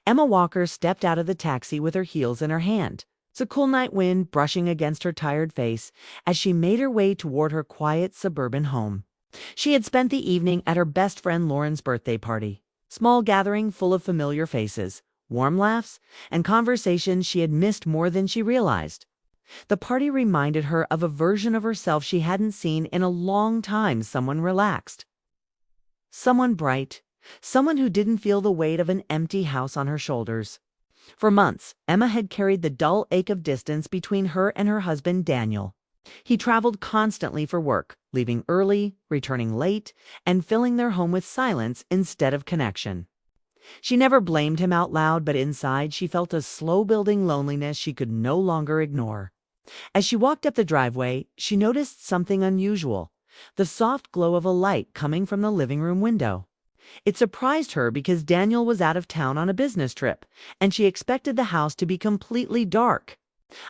Emma Walker stepped out of the taxi with her heels in her hand, the cool night wind brushing against her tired face as she made her way toward her quiet suburban home. She had spent the evening at her best friend Lauren's birthday party. Small gathering full of familiar faces, warm laughs, and conversations she had missed more than she realized. The party reminded her of a version of herself she hadn't seen in a long time, someone relaxed, someone bright, someone who didn't feel the weight of an empty house on her shoulders. For months, Emma had carried the dull ache of distance between her and her husband, Daniel. He traveled constantly for work, leaving early, returning late, and filling their home with silence instead of connection. She never blamed him out loud, but inside she felt a slow-building loneliness she could no longer ignore. As she walked up the driveway, she noticed something unusual, the soft glow of a light coming from the living room window. It surprised her because Daniel was out of town on a business trip, and she expected the house to be completely dark.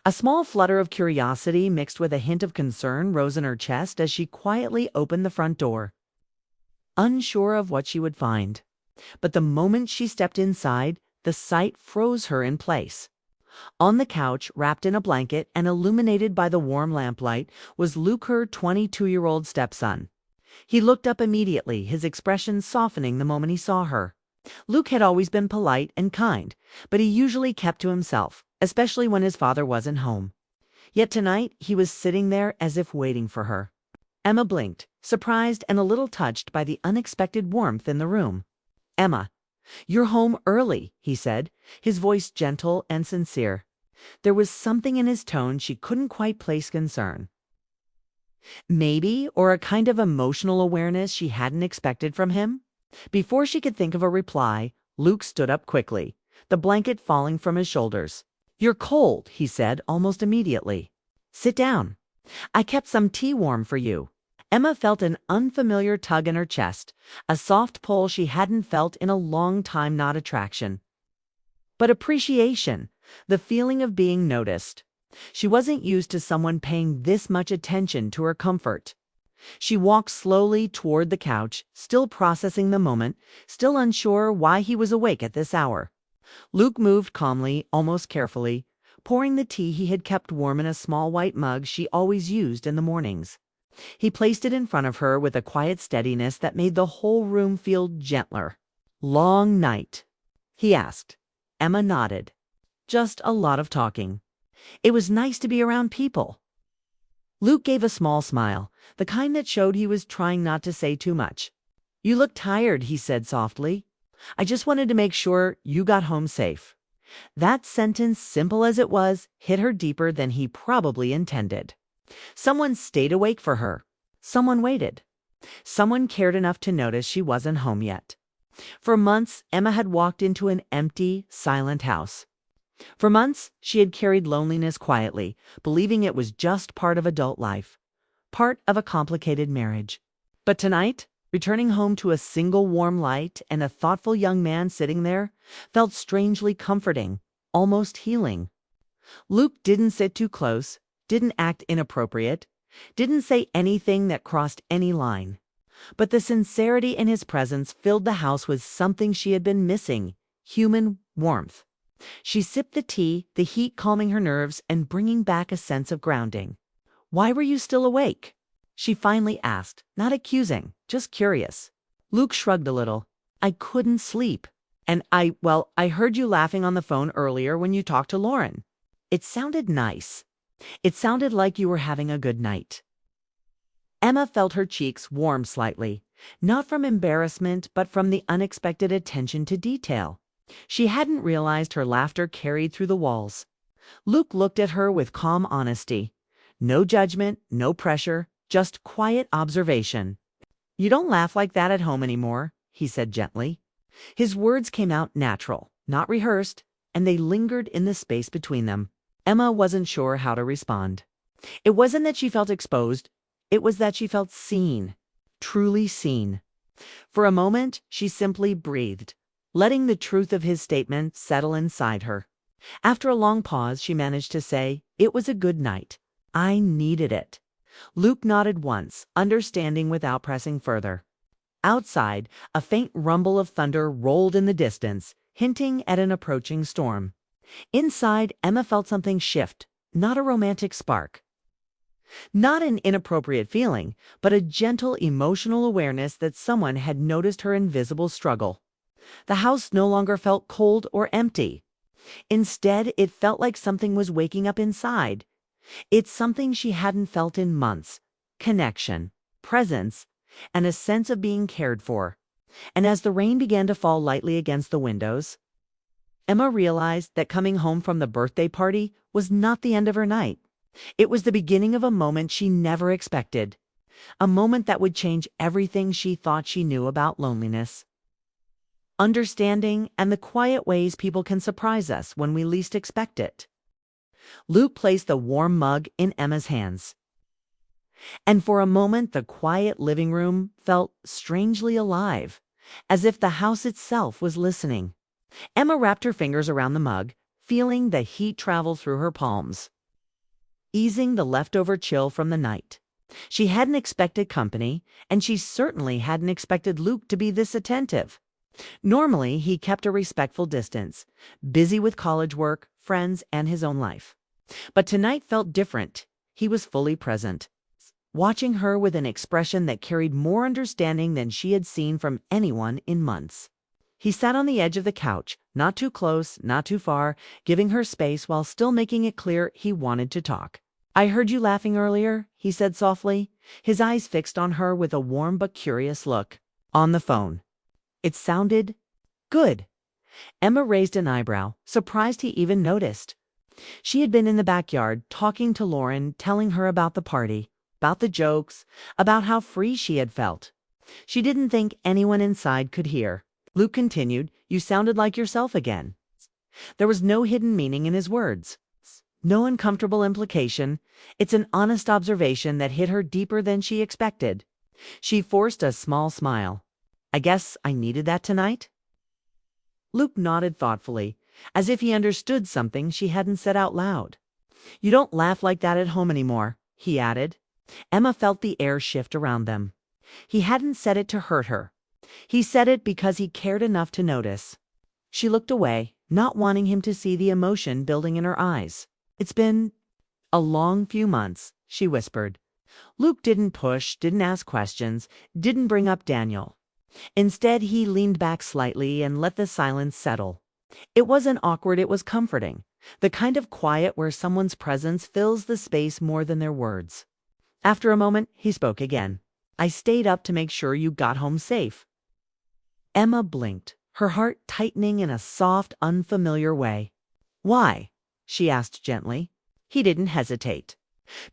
A small flutter of curiosity mixed with a hint of concern rose in her chest as she quietly opened the front door, unsure of what she would find. But the moment she stepped inside, the sight froze her in place. On the couch, wrapped in a blanket and illuminated by the warm lamplight, was Luke, her 22-year-old stepson. He looked up immediately, his expression softening the moment he saw her. Luke had always been polite and kind, but he usually kept to himself, especially when his father wasn't home. Yet tonight he was sitting there as if waiting for her. Emma blinked, surprised and a little touched by the unexpected warmth in the room. "Emma, you're home early," he said, his voice gentle and sincere. There was something in his tone she couldn't quite place concern. Maybe, or a kind of emotional awareness she hadn't expected from him. Before she could think of a reply, Luke stood up quickly, the blanket falling from his shoulders. "You're cold," he said almost immediately. "Sit down. I kept some tea warm for you." Emma felt an unfamiliar tug in her chest, a soft pull she hadn't felt in a long time, not attraction, but appreciation, the feeling of being noticed. She wasn't used to someone paying this much attention to her comfort. She walked slowly toward the couch, still processing the moment, still unsure why he was awake at this hour. Luke moved calmly, almost carefully, pouring the tea he had kept warm in a small white mug she always used in the mornings. He placed it in front of her with a quiet steadiness that made the whole room feel gentler. "Long night?" he asked. Emma nodded. "Just a lot of talking. It was nice to be around people." Luke gave a small smile, the kind that showed he was trying not to say too much. "You look tired," he said softly. "I just wanted to make sure you got home safe." That sentence, simple as it was, hit her deeper than he probably intended. Someone stayed awake for her. Someone waited. Someone cared enough to notice she wasn't home yet. For months, Emma had walked into an empty, silent house. For months, she had carried loneliness quietly, believing it was just part of adult life, part of a complicated marriage. But tonight, returning home to a single warm light and a thoughtful young man sitting there, felt strangely comforting, almost healing. Luke didn't sit too close, didn't act inappropriate, didn't say anything that crossed any line. But the sincerity in his presence filled the house with something she had been missing, human warmth. She sipped the tea, the heat calming her nerves and bringing back a sense of grounding. "Why were you still awake?" she finally asked, not accusing, just curious. Luke shrugged a little. "I couldn't sleep. And I heard you laughing on the phone earlier when you talked to Lauren. It sounded nice. It sounded like you were having a good night." Emma felt her cheeks warm slightly, not from embarrassment, but from the unexpected attention to detail. She hadn't realized her laughter carried through the walls. Luke looked at her with calm honesty. No judgment, no pressure, just quiet observation. "You don't laugh like that at home anymore," he said gently. His words came out natural, not rehearsed, and they lingered in the space between them. Emma wasn't sure how to respond. It wasn't that she felt exposed, it was that she felt seen, truly seen. For a moment, she simply breathed, letting the truth of his statement settle inside her. After a long pause, she managed to say, "It was a good night. I needed it." Luke nodded once, understanding without pressing further. Outside, a faint rumble of thunder rolled in the distance, hinting at an approaching storm. Inside, Emma felt something shift, not a romantic spark. Not an inappropriate feeling, but a gentle emotional awareness that someone had noticed her invisible struggle. The house no longer felt cold or empty. Instead, it felt like something was waking up inside. It's something she hadn't felt in months: connection, presence, and a sense of being cared for. And as the rain began to fall lightly against the windows, Emma realized that coming home from the birthday party was not the end of her night. It was the beginning of a moment she never expected, a moment that would change everything she thought she knew about loneliness, understanding, and the quiet ways people can surprise us when we least expect it. Luke placed the warm mug in Emma's hands, and for a moment the quiet living room felt strangely alive, as if the house itself was listening. Emma wrapped her fingers around the mug, feeling the heat travel through her palms, easing the leftover chill from the night. She hadn't expected company, and she certainly hadn't expected Luke to be this attentive. Normally, he kept a respectful distance, busy with college work, friends, and his own life. But tonight felt different. He was fully present, watching her with an expression that carried more understanding than she had seen from anyone in months. He sat on the edge of the couch, not too close, not too far, giving her space while still making it clear he wanted to talk. "I heard you laughing earlier," he said softly, his eyes fixed on her with a warm but curious look. "On the phone. It sounded good." Emma raised an eyebrow, surprised he even noticed. She had been in the backyard, talking to Lauren, telling her about the party, about the jokes, about how free she had felt. She didn't think anyone inside could hear. Luke continued, "You sounded like yourself again." There was no hidden meaning in his words, no uncomfortable implication. It's an honest observation that hit her deeper than she expected. She forced a small smile. "I guess I needed that tonight?" Luke nodded thoughtfully, as if he understood something she hadn't said out loud. "You don't laugh like that at home anymore," he added. Emma felt the air shift around them. He hadn't said it to hurt her. He said it because he cared enough to notice. She looked away, not wanting him to see the emotion building in her eyes. "It's been a long few months," she whispered. Luke didn't push, didn't ask questions, didn't bring up Daniel. Instead, he leaned back slightly and let the silence settle. It wasn't awkward, it was comforting. The kind of quiet where someone's presence fills the space more than their words. After a moment, he spoke again. "I stayed up to make sure you got home safe." Emma blinked, her heart tightening in a soft, unfamiliar way. "Why?" she asked gently. He didn't hesitate.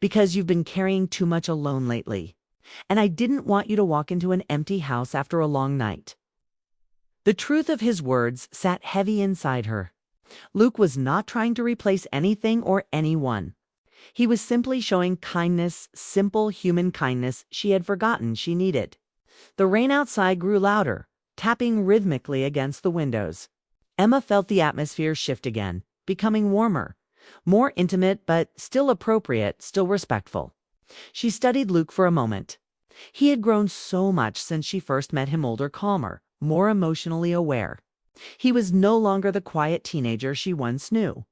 "Because you've been carrying too much alone lately, and I didn't want you to walk into an empty house after a long night." The truth of his words sat heavy inside her. Luke was not trying to replace anything or anyone. He was simply showing kindness, simple human kindness she had forgotten she needed. The rain outside grew louder, tapping rhythmically against the windows. Emma felt the atmosphere shift again, becoming warmer, more intimate, but still appropriate, still respectful. She studied Luke for a moment. He had grown so much since she first met him, older, calmer, more emotionally aware. He was no longer the quiet teenager she once knew.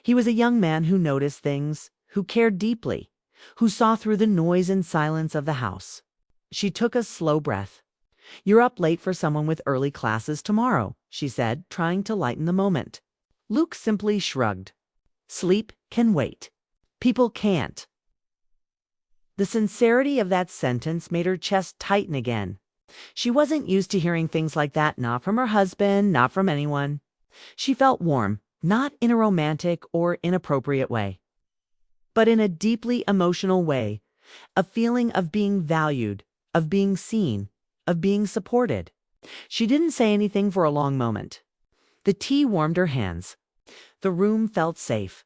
He was a young man who noticed things, who cared deeply, who saw through the noise and silence of the house. She took a slow breath. "You're up late for someone with early classes tomorrow," she said, trying to lighten the moment. Luke simply shrugged. "Sleep can wait. People can't." The sincerity of that sentence made her chest tighten again. She wasn't used to hearing things like that, not from her husband, not from anyone. She felt warm, not in a romantic or inappropriate way, but in a deeply emotional way, a feeling of being valued, of being seen, of being supported. She didn't say anything for a long moment. The tea warmed her hands. The room felt safe.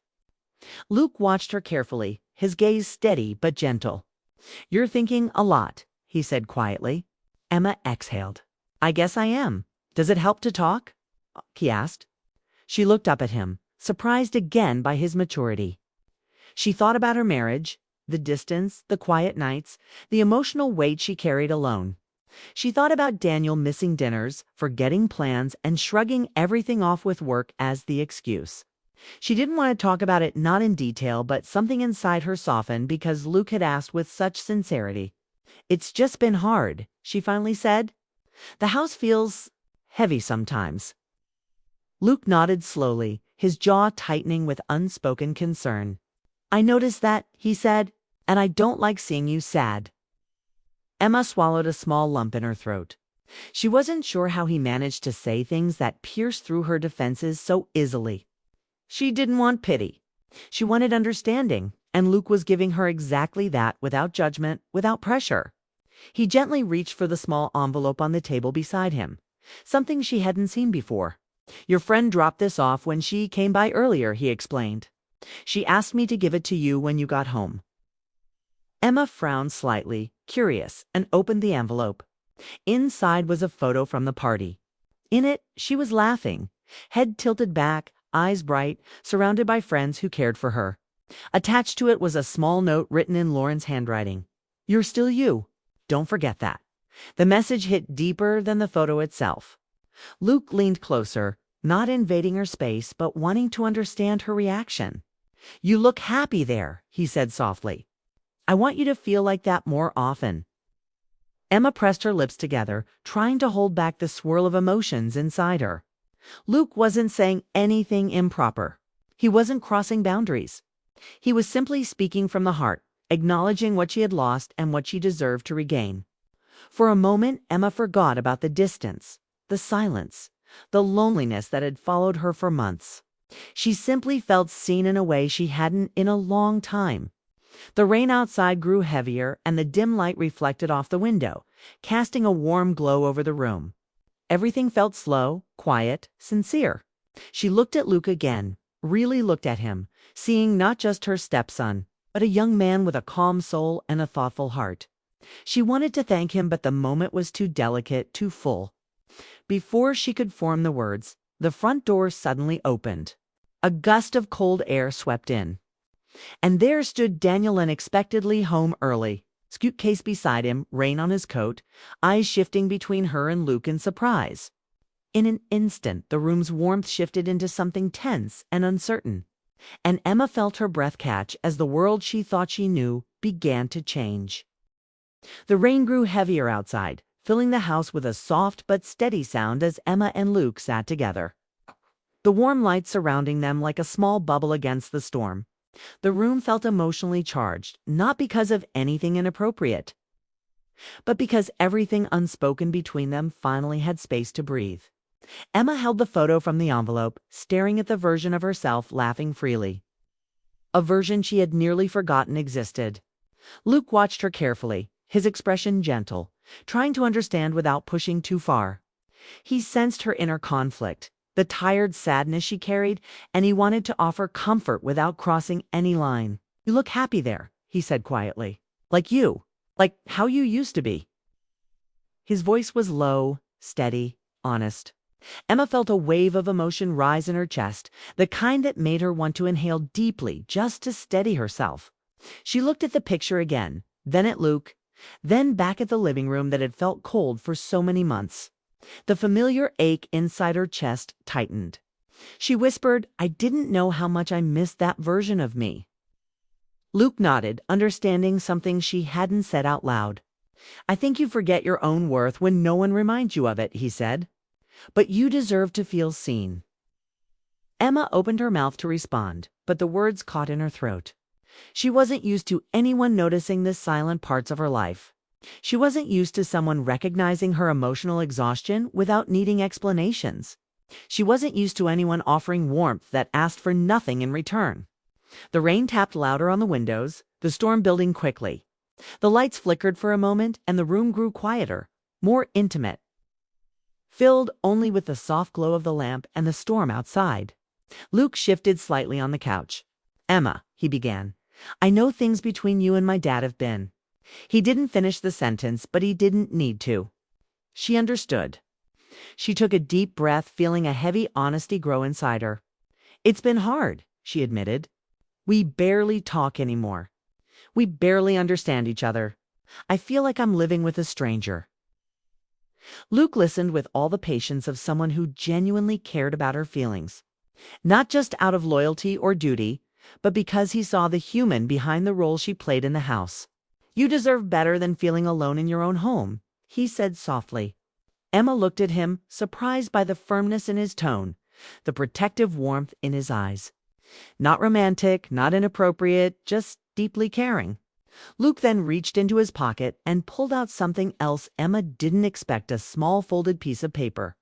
Luke watched her carefully, his gaze steady but gentle. "You're thinking a lot," he said quietly. Emma exhaled. "I guess I am. Does it help to talk?" he asked. She looked up at him, surprised again by his maturity. She thought about her marriage, the distance, the quiet nights, the emotional weight she carried alone. She thought about Daniel missing dinners, forgetting plans, and shrugging everything off with work as the excuse. She didn't want to talk about it, not in detail, but something inside her softened because Luke had asked with such sincerity. "It's just been hard," she finally said. "The house feels heavy sometimes." Luke nodded slowly, his jaw tightening with unspoken concern. "I noticed that," he said, "and I don't like seeing you sad." Emma swallowed a small lump in her throat. She wasn't sure how he managed to say things that pierced through her defenses so easily. She didn't want pity. She wanted understanding, and Luke was giving her exactly that, without judgment, without pressure. He gently reached for the small envelope on the table beside him, something she hadn't seen before. "Your friend dropped this off when she came by earlier," he explained. "She asked me to give it to you when you got home." Emma frowned slightly, curious, and opened the envelope. Inside was a photo from the party. In it, she was laughing, head tilted back, eyes bright, surrounded by friends who cared for her. Attached to it was a small note written in Lauren's handwriting. "You're still you. Don't forget that." The message hit deeper than the photo itself. Luke leaned closer, not invading her space, but wanting to understand her reaction. "You look happy there," he said softly. "I want you to feel like that more often." Emma pressed her lips together, trying to hold back the swirl of emotions inside her. Luke wasn't saying anything improper. He wasn't crossing boundaries. He was simply speaking from the heart, acknowledging what she had lost and what she deserved to regain. For a moment, Emma forgot about the distance, the silence, the loneliness that had followed her for months. She simply felt seen in a way she hadn't in a long time. The rain outside grew heavier, and the dim light reflected off the window, casting a warm glow over the room. Everything felt slow, quiet, sincere. She looked at Luke again, really looked at him, seeing not just her stepson, but a young man with a calm soul and a thoughtful heart. She wanted to thank him, but the moment was too delicate, too full. Before she could form the words, the front door suddenly opened. A gust of cold air swept in. And there stood Daniel, unexpectedly home early, suitcase beside him, rain on his coat, eyes shifting between her and Luke in surprise. In an instant, the room's warmth shifted into something tense and uncertain, and Emma felt her breath catch as the world she thought she knew began to change. The rain grew heavier outside, filling the house with a soft but steady sound as Emma and Luke sat together. The warm light surrounding them like a small bubble against the storm. The room felt emotionally charged, not because of anything inappropriate, but because everything unspoken between them finally had space to breathe. Emma held the photo from the envelope, staring at the version of herself laughing freely. A version she had nearly forgotten existed. Luke watched her carefully, his expression gentle, trying to understand without pushing too far. He sensed her inner conflict, the tired sadness she carried, and he wanted to offer comfort without crossing any line. "You look happy there," he said quietly. "Like you. Like how you used to be." His voice was low, steady, honest. Emma felt a wave of emotion rise in her chest, the kind that made her want to inhale deeply just to steady herself. She looked at the picture again, then at Luke, then back at the living room that had felt cold for so many months. The familiar ache inside her chest tightened. She whispered, "I didn't know how much I missed that version of me." Luke nodded, understanding something she hadn't said out loud. "I think you forget your own worth when no one reminds you of it," he said. "But you deserve to feel seen." Emma opened her mouth to respond, but the words caught in her throat. She wasn't used to anyone noticing the silent parts of her life. She wasn't used to someone recognizing her emotional exhaustion without needing explanations. She wasn't used to anyone offering warmth that asked for nothing in return. The rain tapped louder on the windows, the storm building quickly. The lights flickered for a moment, and the room grew quieter, more intimate, filled only with the soft glow of the lamp and the storm outside. Luke shifted slightly on the couch. "Emma," he began, "I know things between you and my dad have been." He didn't finish the sentence, but he didn't need to. She understood. She took a deep breath, feeling a heavy honesty grow inside her. "It's been hard," she admitted. "We barely talk anymore. We barely understand each other. I feel like I'm living with a stranger." Luke listened with all the patience of someone who genuinely cared about her feelings, not just out of loyalty or duty, but because he saw the human behind the role she played in the house. "You deserve better than feeling alone in your own home," he said softly. Emma looked at him, surprised by the firmness in his tone, the protective warmth in his eyes. Not romantic, not inappropriate, just deeply caring. Luke then reached into his pocket and pulled out something else Emma didn't expect, a small folded piece of paper.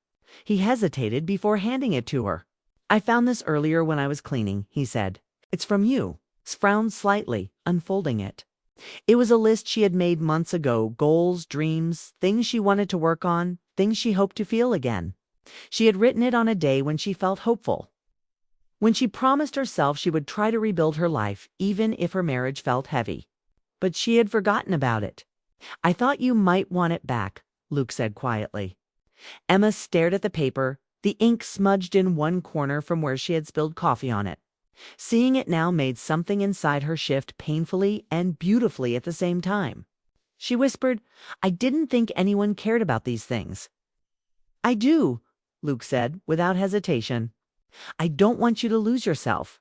He hesitated before handing it to her. "I found this earlier when I was cleaning," he said. "It's from you." Frowned slightly, unfolding it. It was a list she had made months ago, goals, dreams, things she wanted to work on, things she hoped to feel again. She had written it on a day when she felt hopeful, when she promised herself she would try to rebuild her life, even if her marriage felt heavy. But she had forgotten about it. "I thought you might want it back," Luke said quietly. Emma stared at the paper, the ink smudged in one corner from where she had spilled coffee on it. Seeing it now made something inside her shift painfully and beautifully at the same time. She whispered, "I didn't think anyone cared about these things." "I do," Luke said without hesitation. "I don't want you to lose yourself."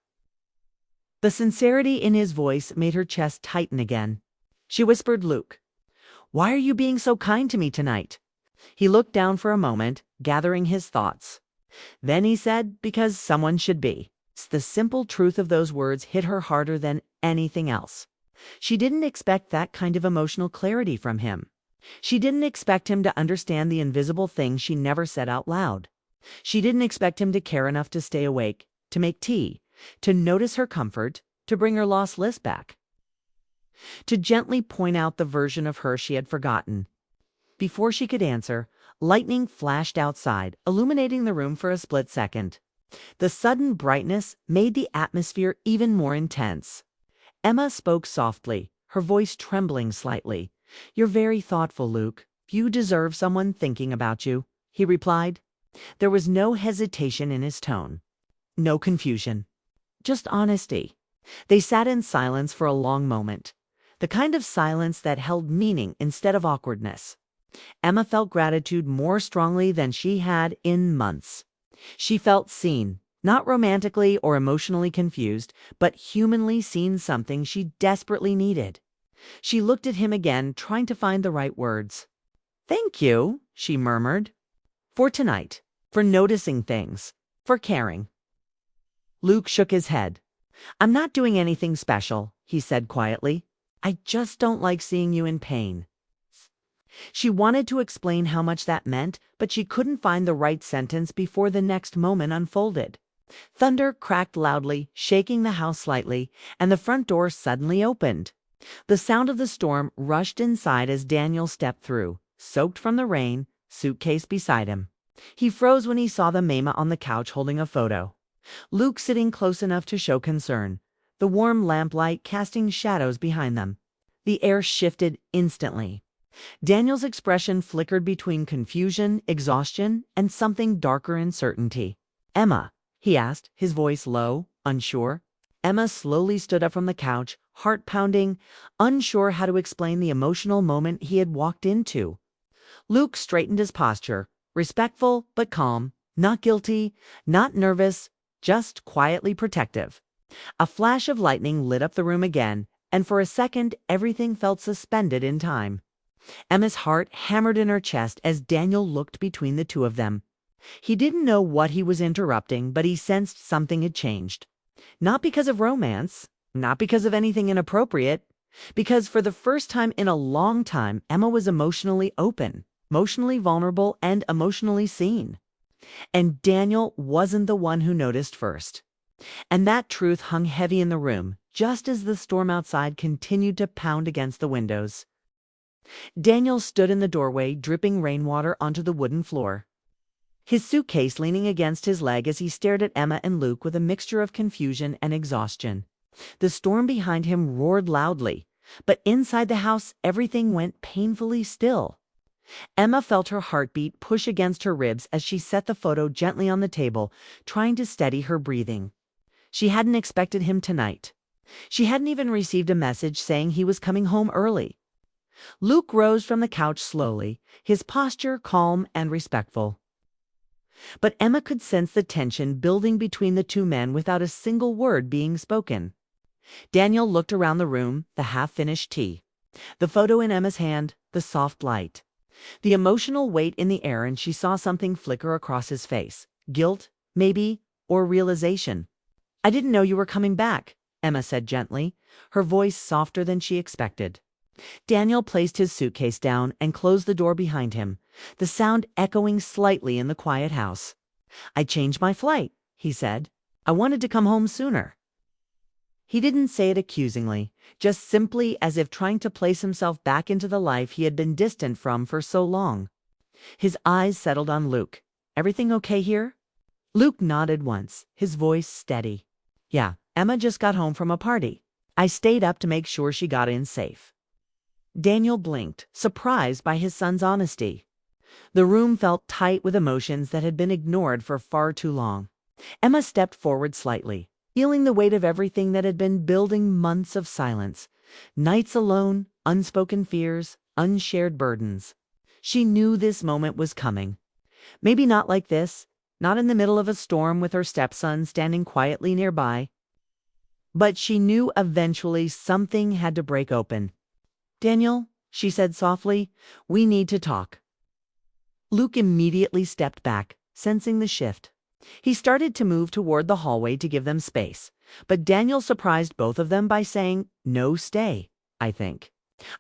The sincerity in his voice made her chest tighten again. She whispered, "Luke, why are you being so kind to me tonight?" He looked down for a moment, gathering his thoughts. Then he said, "Because someone should be." The simple truth of those words hit her harder than anything else. She didn't expect that kind of emotional clarity from him. She didn't expect him to understand the invisible things she never said out loud. She didn't expect him to care enough to stay awake, to make tea, to notice her comfort, to bring her lost list back, to gently point out the version of her she had forgotten. Before she could answer, lightning flashed outside, illuminating the room for a split second. The sudden brightness made the atmosphere even more intense. Emma spoke softly, her voice trembling slightly. "You're very thoughtful, Luke. You deserve someone thinking about you," he replied. There was no hesitation in his tone, no confusion, just honesty. They sat in silence for a long moment, the kind of silence that held meaning instead of awkwardness. Emma felt gratitude more strongly than she had in months. She felt seen, not romantically or emotionally confused, but humanly seen, something she desperately needed. She looked at him again, trying to find the right words. "Thank you," she murmured, "for tonight, for noticing things, for caring." Luke shook his head. "I'm not doing anything special," he said quietly. "I just don't like seeing you in pain." She wanted to explain how much that meant, but she couldn't find the right sentence before the next moment unfolded. Thunder cracked loudly, shaking the house slightly, and the front door suddenly opened. The sound of the storm rushed inside as Daniel stepped through, soaked from the rain, suitcase beside him. He froze when he saw the Mama on the couch holding a photo. Luke sitting close enough to show concern, the warm lamplight casting shadows behind them. The air shifted instantly. Daniel's expression flickered between confusion, exhaustion, and something darker in certainty. "Emma?" he asked, his voice low, unsure. Emma slowly stood up from the couch, heart pounding, unsure how to explain the emotional moment he had walked into. Luke straightened his posture, respectful but calm, not guilty, not nervous, just quietly protective. A flash of lightning lit up the room again, and for a second everything felt suspended in time. Emma's heart hammered in her chest as Daniel looked between the two of them. He didn't know what he was interrupting, but he sensed something had changed. Not because of romance, not because of anything inappropriate, because for the first time in a long time, Emma was emotionally open, emotionally vulnerable, and emotionally seen. And Daniel wasn't the one who noticed first. And that truth hung heavy in the room, just as the storm outside continued to pound against the windows. Daniel stood in the doorway, dripping rainwater onto the wooden floor, his suitcase leaning against his leg as he stared at Emma and Luke with a mixture of confusion and exhaustion. The storm behind him roared loudly, but inside the house everything went painfully still. Emma felt her heartbeat push against her ribs as she set the photo gently on the table, trying to steady her breathing. She hadn't expected him tonight. She hadn't even received a message saying he was coming home early. Luke rose from the couch slowly, his posture calm and respectful. But Emma could sense the tension building between the two men without a single word being spoken. Daniel looked around the room, the half-finished tea, the photo in Emma's hand, the soft light, the emotional weight in the air, and she saw something flicker across his face. Guilt, maybe, or realization. "I didn't know you were coming back," Emma said gently, her voice softer than she expected. Daniel placed his suitcase down and closed the door behind him, the sound echoing slightly in the quiet house. "I changed my flight," he said. "I wanted to come home sooner." He didn't say it accusingly, just simply as if trying to place himself back into the life he had been distant from for so long. His eyes settled on Luke. "Everything okay here?" Luke nodded once, his voice steady. "Yeah, Emma just got home from a party. I stayed up to make sure she got in safe." Daniel blinked, surprised by his son's honesty. The room felt tight with emotions that had been ignored for far too long. Emma stepped forward slightly, feeling the weight of everything that had been building, months of silence, nights alone, unspoken fears, unshared burdens. She knew this moment was coming. Maybe not like this, not in the middle of a storm with her stepson standing quietly nearby. But she knew eventually something had to break open. "Daniel," she said softly, "we need to talk." Luke immediately stepped back, sensing the shift. He started to move toward the hallway to give them space, but Daniel surprised both of them by saying, "No, stay, I think.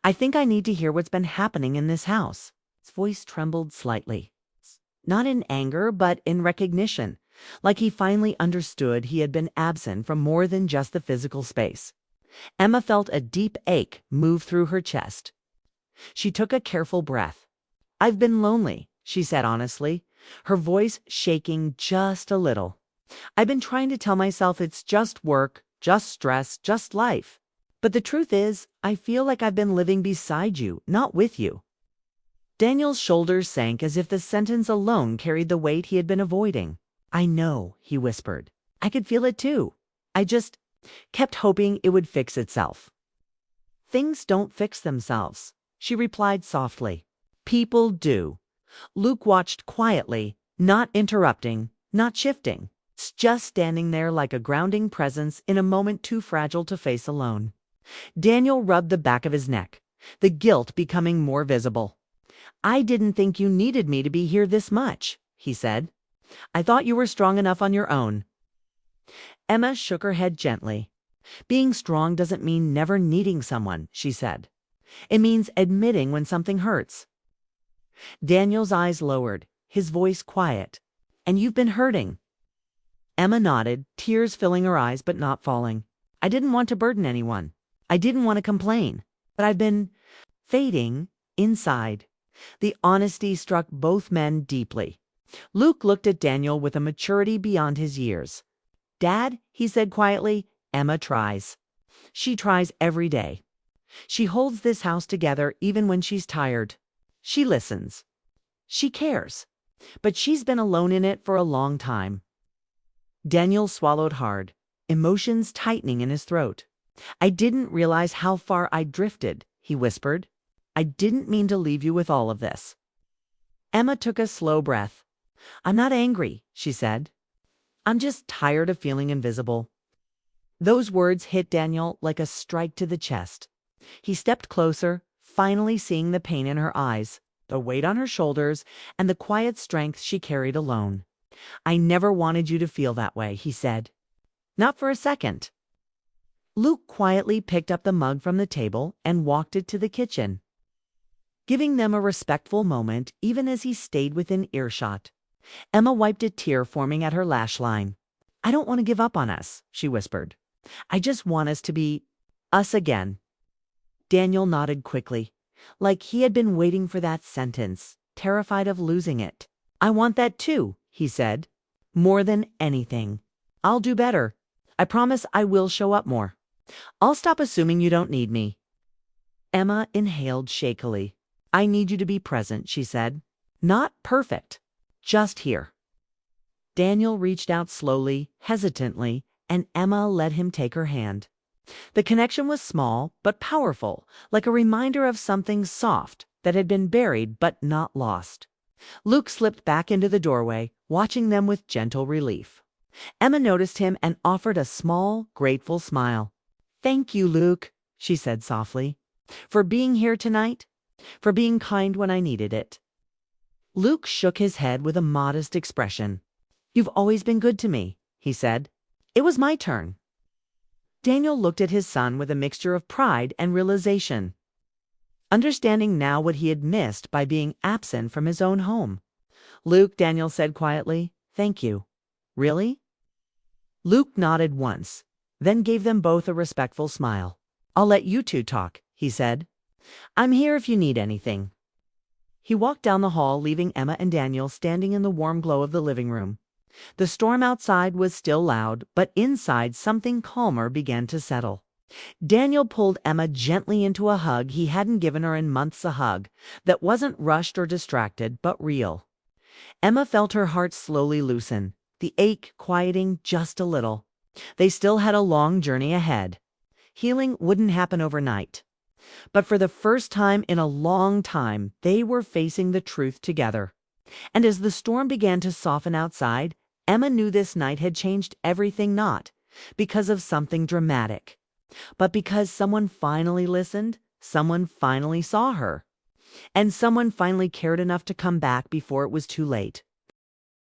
I think I need to hear what's been happening in this house." His voice trembled slightly. Not in anger, but in recognition, like he finally understood he had been absent from more than just the physical space. Emma felt a deep ache move through her chest. She took a careful breath. "I've been lonely," she said honestly, her voice shaking just a little. "I've been trying to tell myself it's just work, just stress, just life. But the truth is, I feel like I've been living beside you, not with you." Daniel's shoulders sank as if the sentence alone carried the weight he had been avoiding. "I know," he whispered. "I could feel it too. I just kept hoping it would fix itself." "Things don't fix themselves," she replied softly. "People do." Luke watched quietly, not interrupting, not shifting, just standing there like a grounding presence in a moment too fragile to face alone. Daniel rubbed the back of his neck, the guilt becoming more visible. "I didn't think you needed me to be here this much," he said. "I thought you were strong enough on your own." Emma shook her head gently. "Being strong doesn't mean never needing someone," she said. "It means admitting when something hurts." Daniel's eyes lowered, his voice quiet. "And you've been hurting." Emma nodded, tears filling her eyes but not falling. "I didn't want to burden anyone. I didn't want to complain. But I've been fading inside." The honesty struck both men deeply. Luke looked at Daniel with a maturity beyond his years. "Dad," he said quietly, "Emma tries. She tries every day. She holds this house together even when she's tired. She listens. She cares. But she's been alone in it for a long time." Daniel swallowed hard, emotions tightening in his throat. "I didn't realize how far I drifted," he whispered. "I didn't mean to leave you with all of this." Emma took a slow breath. "I'm not angry," she said. "I'm just tired of feeling invisible." Those words hit Daniel like a strike to the chest. He stepped closer, finally seeing the pain in her eyes, the weight on her shoulders, and the quiet strength she carried alone. "I never wanted you to feel that way," he said. "Not for a second." Luke quietly picked up the mug from the table and walked it to the kitchen, giving them a respectful moment even as he stayed within earshot. Emma wiped a tear forming at her lash line. "I don't want to give up on us," she whispered. "I just want us to be us again." Daniel nodded quickly, like he had been waiting for that sentence, terrified of losing it. "I want that too," he said. "More than anything. I'll do better. I promise I will show up more. I'll stop assuming you don't need me." Emma inhaled shakily. "I need you to be present," she said. "Not perfect. Just here." Daniel reached out slowly, hesitantly, and Emma let him take her hand. The connection was small but powerful, like a reminder of something soft that had been buried but not lost. Luke slipped back into the doorway, watching them with gentle relief. Emma noticed him and offered a small, grateful smile. "Thank you, Luke," she said softly, "for being here tonight, for being kind when I needed it." Luke shook his head with a modest expression. "You've always been good to me," he said. "It was my turn." Daniel looked at his son with a mixture of pride and realization, understanding now what he had missed by being absent from his own home. "Luke," Daniel said quietly, "thank you." "Really?" Luke nodded once, then gave them both a respectful smile. "I'll let you two talk," he said. "I'm here if you need anything." He walked down the hall, leaving Emma and Daniel standing in the warm glow of the living room. The storm outside was still loud, but inside something calmer began to settle. Daniel pulled Emma gently into a hug he hadn't given her in months, a hug that wasn't rushed or distracted, but real. Emma felt her heart slowly loosen, the ache quieting just a little. They still had a long journey ahead. Healing wouldn't happen overnight. But for the first time in a long time, they were facing the truth together. And as the storm began to soften outside, Emma knew this night had changed everything, not because of something dramatic, but because someone finally listened, someone finally saw her, and someone finally cared enough to come back before it was too late.